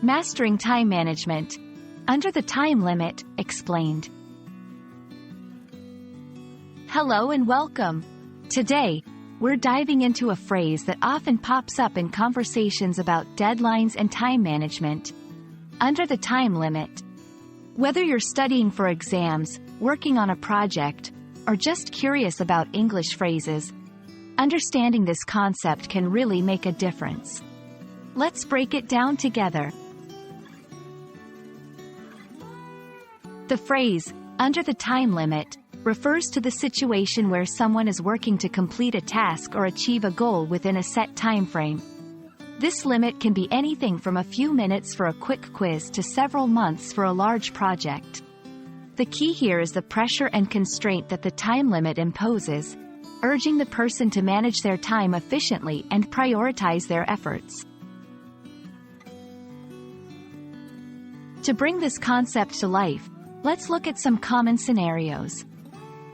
Mastering time management. Under the time limit, explained. Hello and welcome. Today, we're diving into a phrase that often pops up in conversations about deadlines and time management. Under the time limit. Whether you're studying for exams, working on a project, or just curious about English phrases, understanding this concept can really make a difference. Let's break it down together. The phrase, under the time limit, refers to the situation where someone is working to complete a task or achieve a goal within a set time frame. This limit can be anything from a few minutes for a quick quiz to several months for a large project. The key here is the pressure and constraint that the time limit imposes, urging the person to manage their time efficiently and prioritize their efforts. To bring this concept to life, let's look at some common scenarios.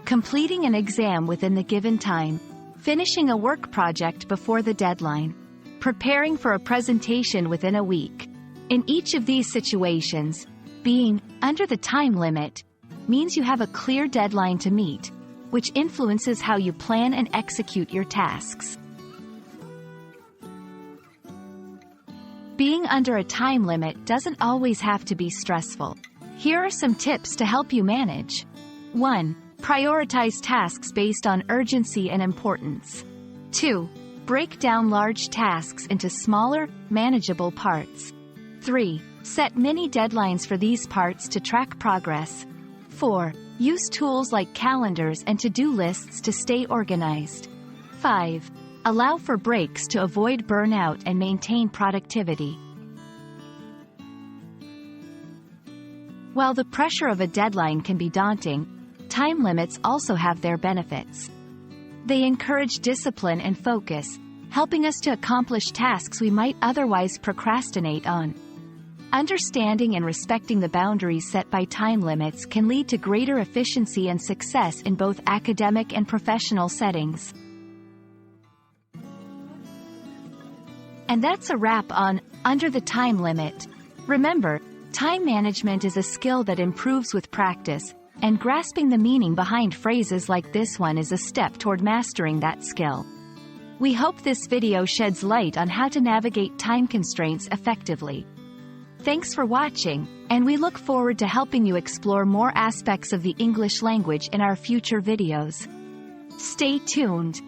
Completing an exam within the given time, finishing a work project before the deadline, preparing for a presentation within a week. In each of these situations, being under the time limit means you have a clear deadline to meet, which influences how you plan and execute your tasks. Being under a time limit doesn't always have to be stressful. Here are some tips to help you manage. 1. Prioritize tasks based on urgency and importance. 2. Break down large tasks into smaller, manageable parts. 3. Set mini deadlines for these parts to track progress. 4. Use tools like calendars and to-do lists to stay organized. 5. Allow for breaks to avoid burnout and maintain productivity. While the pressure of a deadline can be daunting, time limits also have their benefits. They encourage discipline and focus, helping us to accomplish tasks we might otherwise procrastinate on. Understanding and respecting the boundaries set by time limits can lead to greater efficiency and success in both academic and professional settings. And that's a wrap on Under the Time Limit. Remember, time management is a skill that improves with practice, and grasping the meaning behind phrases like this one is a step toward mastering that skill. We hope this video sheds light on how to navigate time constraints effectively. Thanks for watching, and we look forward to helping you explore more aspects of the English language in our future videos. Stay tuned.